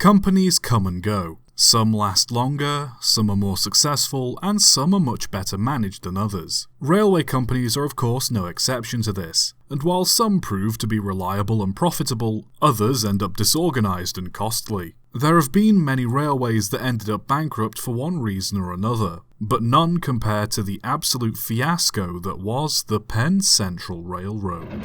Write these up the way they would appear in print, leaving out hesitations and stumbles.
Companies come and go. Some last longer, some are more successful, and some are much better managed than others. Railway companies are of course no exception to this, and while some prove to be reliable and profitable, others end up disorganised and costly. There have been many railways that ended up bankrupt for one reason or another, but none compared to the absolute fiasco that was the Penn Central Railroad.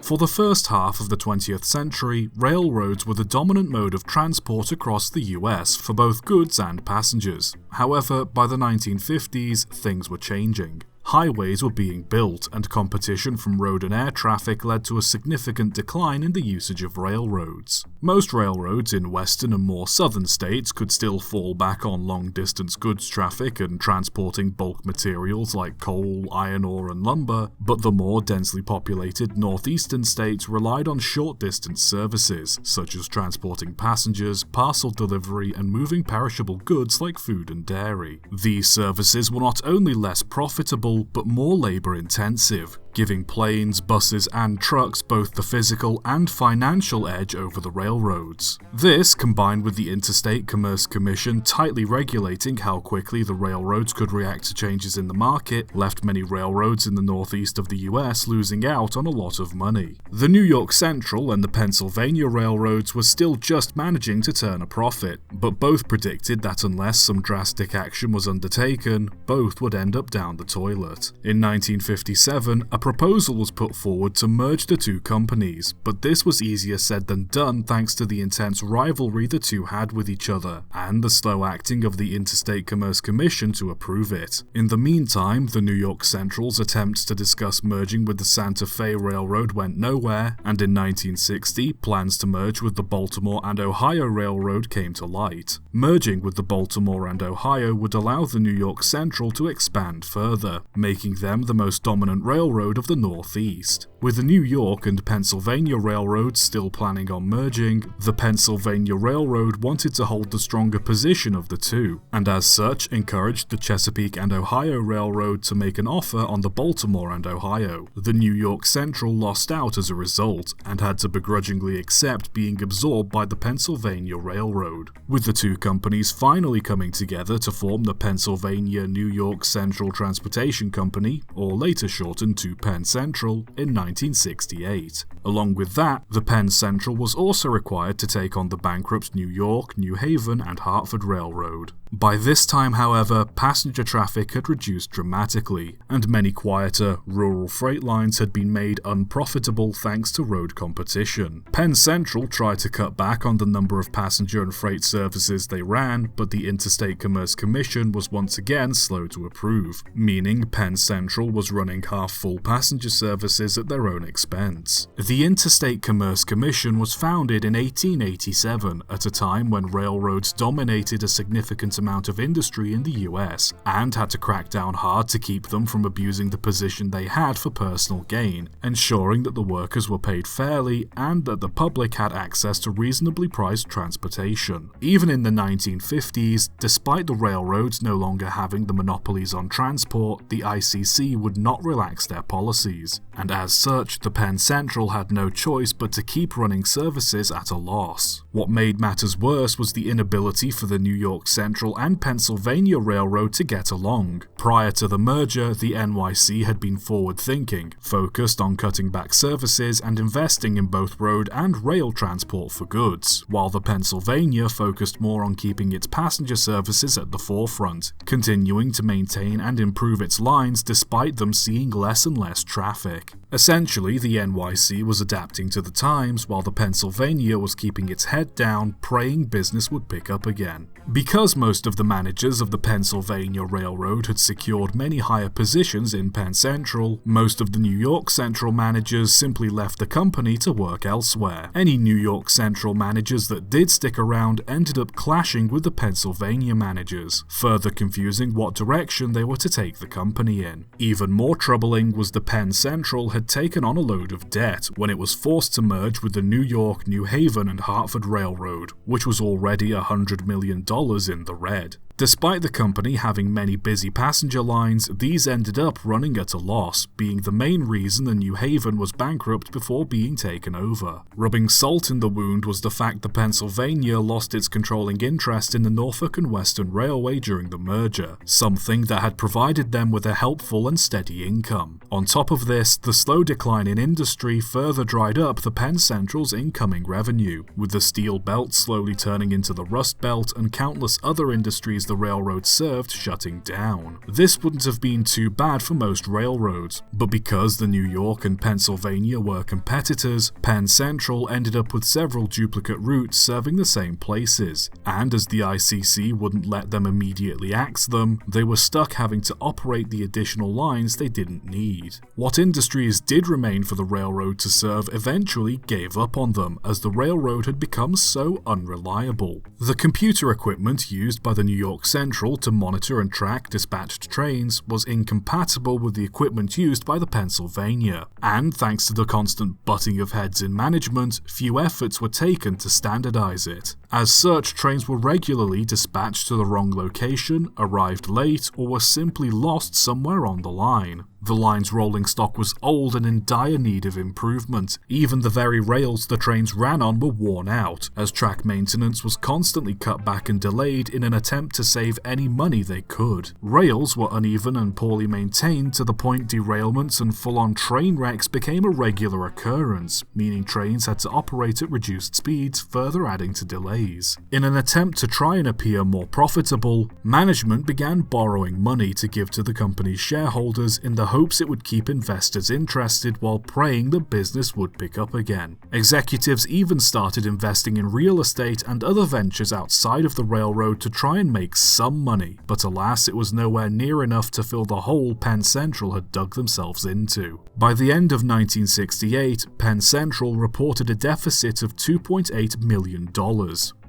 For the first half of the 20th century, railroads were the dominant mode of transport across the US for both goods and passengers. However, by the 1950s, things were changing. Highways were being built, and competition from road and air traffic led to a significant decline in the usage of railroads. Most railroads in western and more southern states could still fall back on long-distance goods traffic and transporting bulk materials like coal, iron ore, and lumber, but the more densely populated northeastern states relied on short-distance services, such as transporting passengers, parcel delivery, and moving perishable goods like food and dairy. These services were not only less profitable, but more labour-intensive, giving planes, buses, and trucks both the physical and financial edge over the railroads. This, combined with the Interstate Commerce Commission tightly regulating how quickly the railroads could react to changes in the market, left many railroads in the northeast of the US losing out on a lot of money. The New York Central and the Pennsylvania railroads were still just managing to turn a profit, but both predicted that unless some drastic action was undertaken, both would end up down the toilet. In 1957, a proposal was put forward to merge the two companies, but this was easier said than done thanks to the intense rivalry the two had with each other, and the slow acting of the Interstate Commerce Commission to approve it. In the meantime, the New York Central's attempts to discuss merging with the Santa Fe Railroad went nowhere, and in 1960, plans to merge with the Baltimore and Ohio Railroad came to light. Merging with the Baltimore and Ohio would allow the New York Central to expand further, making them the most dominant railroad of the Northeast. With the New York and Pennsylvania railroads still planning on merging, the Pennsylvania Railroad wanted to hold the stronger position of the two, and as such encouraged the Chesapeake and Ohio Railroad to make an offer on the Baltimore and Ohio. The New York Central lost out as a result, and had to begrudgingly accept being absorbed by the Pennsylvania Railroad, with the two companies finally coming together to form the Pennsylvania New York Central Transportation Company, or later shortened to Penn Central, in 1968. Along with that, the Penn Central was also required to take on the bankrupt New York, New Haven, and Hartford Railroad. By this time, however, passenger traffic had reduced dramatically, and many quieter, rural freight lines had been made unprofitable thanks to road competition. Penn Central tried to cut back on the number of passenger and freight services they ran, but the Interstate Commerce Commission was once again slow to approve, meaning Penn Central was running half-full passenger services at their own expense. The Interstate Commerce Commission was founded in 1887, at a time when railroads dominated a significant amount of industry in the US, and had to crack down hard to keep them from abusing the position they had for personal gain, ensuring that the workers were paid fairly and that the public had access to reasonably priced transportation. Even in the 1950s, despite the railroads no longer having the monopolies on transport, the ICC would not relax their policies, and as such, the Penn Central had no choice but to keep running services at a loss. What made matters worse was the inability for the New York Central and Pennsylvania Railroad to get along. Prior to the merger, the NYC had been forward-thinking, focused on cutting back services and investing in both road and rail transport for goods, while the Pennsylvania focused more on keeping its passenger services at the forefront, continuing to maintain and improve its lines despite them seeing less and less traffic. Essentially, the NYC was adapting to the times, while the Pennsylvania was keeping its head down, praying business would pick up again. Because most of the managers of the Pennsylvania Railroad had secured many higher positions in Penn Central, most of the New York Central managers simply left the company to work elsewhere. Any New York Central managers that did stick around ended up clashing with the Pennsylvania managers, further confusing what direction they were to take the company in. Even more troubling was the Penn Central had taken on a load of debt when it was forced to merge with the New York, New Haven, and Hartford Railroad, which was already $100 million in the red. Despite the company having many busy passenger lines, these ended up running at a loss, being the main reason the New Haven was bankrupt before being taken over. Rubbing salt in the wound was the fact that Pennsylvania lost its controlling interest in the Norfolk and Western Railway during the merger, something that had provided them with a helpful and steady income. On top of this, the slow decline in industry further dried up the Penn Central's incoming revenue, with the steel belt slowly turning into the rust belt and countless other industries the railroad served shutting down. This wouldn't have been too bad for most railroads, but because the New York and Pennsylvania were competitors, Penn Central ended up with several duplicate routes serving the same places, and as the ICC wouldn't let them immediately axe them, they were stuck having to operate the additional lines they didn't need. What industries did remain for the railroad to serve eventually gave up on them, as the railroad had become so unreliable. The computer equipment used by the New York Central to monitor and track dispatched trains was incompatible with the equipment used by the Pennsylvania, and thanks to the constant butting of heads in management, few efforts were taken to standardize it. As such, trains were regularly dispatched to the wrong location, arrived late, or were simply lost somewhere on the line. The line's rolling stock was old and in dire need of improvement. Even the very rails the trains ran on were worn out, as track maintenance was constantly cut back and delayed in an attempt to save any money they could. Rails were uneven and poorly maintained to the point derailments and full-on train wrecks became a regular occurrence, meaning trains had to operate at reduced speeds, further adding to delays. In an attempt to try and appear more profitable, management began borrowing money to give to the company's shareholders in the hopes it would keep investors interested while praying the business would pick up again. Executives even started investing in real estate and other ventures outside of the railroad to try and make some money, but alas, it was nowhere near enough to fill the hole Penn Central had dug themselves into. By the end of 1968, Penn Central reported a deficit of $2.8 million.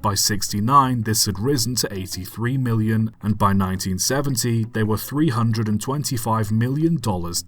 By 1969, this had risen to $83 million, and by 1970, they were $325 million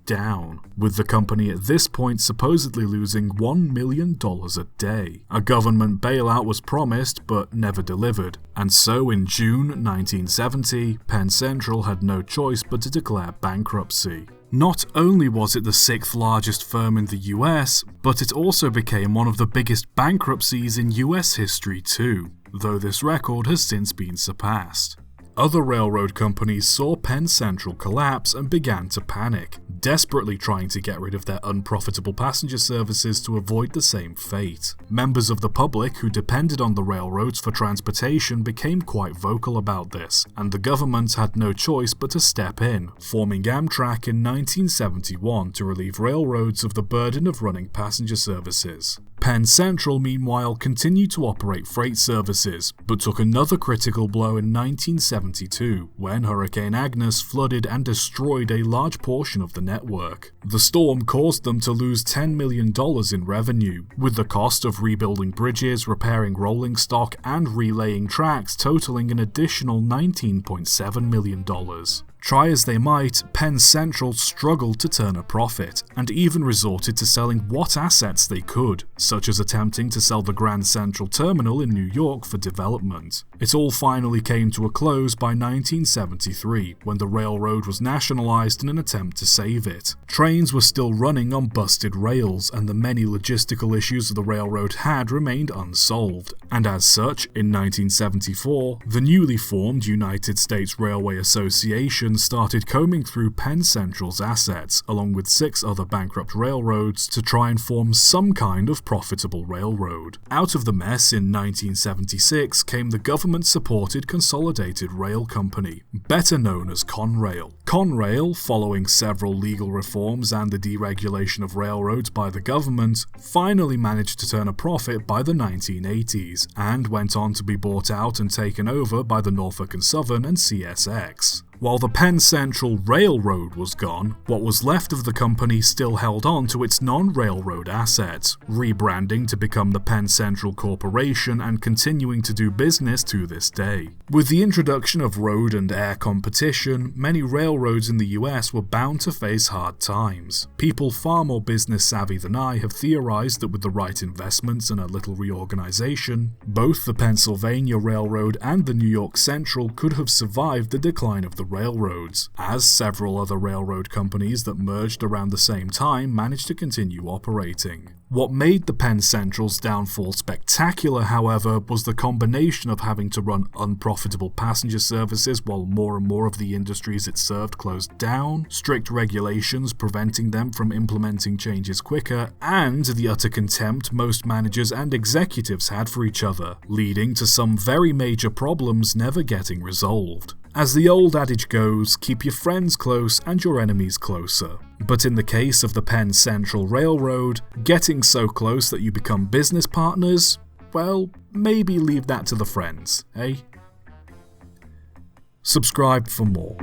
down, with the company at this point supposedly losing $1 million a day. A government bailout was promised, but never delivered, and so in June 1970, Penn Central had no choice but to declare bankruptcy. Not only was it the 6th largest firm in the US, but it also became one of the biggest bankruptcies in US history too, though this record has since been surpassed. Other railroad companies saw Penn Central collapse and began to panic, desperately trying to get rid of their unprofitable passenger services to avoid the same fate. Members of the public who depended on the railroads for transportation became quite vocal about this, and the government had no choice but to step in, forming Amtrak in 1971 to relieve railroads of the burden of running passenger services. Penn Central, meanwhile, continued to operate freight services, but took another critical blow in 1972 when Hurricane Agnes flooded and destroyed a large portion of the network. The storm caused them to lose $10 million in revenue, with the cost of rebuilding bridges, repairing rolling stock, and relaying tracks totaling an additional $19.7 million. Try as they might, Penn Central struggled to turn a profit, and even resorted to selling what assets they could, such as attempting to sell the Grand Central Terminal in New York for development. It all finally came to a close by 1973, when the railroad was nationalized in an attempt to save it. Trains were still running on busted rails, and the many logistical issues the railroad had remained unsolved, and as such, in 1974, the newly formed United States Railway Association started combing through Penn Central's assets, along with 6 other bankrupt railroads, to try and form some kind of profitable railroad. Out of the mess in 1976 came the government-supported Consolidated Rail Company, better known as Conrail. Conrail, following several legal reforms and the deregulation of railroads by the government, finally managed to turn a profit by the 1980s, and went on to be bought out and taken over by the Norfolk and Southern and CSX. While the Penn Central Railroad was gone, what was left of the company still held on to its non-railroad assets, rebranding to become the Penn Central Corporation and continuing to do business to this day. With the introduction of road and air competition, many railroads in the US were bound to face hard times. People far more business savvy than I have theorized that with the right investments and a little reorganization, both the Pennsylvania Railroad and the New York Central could have survived the decline of the railroads, as several other railroad companies that merged around the same time managed to continue operating. What made the Penn Central's downfall spectacular, however, was the combination of having to run unprofitable passenger services while more and more of the industries it served closed down, strict regulations preventing them from implementing changes quicker, and the utter contempt most managers and executives had for each other, leading to some very major problems never getting resolved. As the old adage goes, keep your friends close and your enemies closer. But in the case of the Penn Central Railroad, getting so close that you become business partners, well, maybe leave that to the friends, eh? Subscribe for more.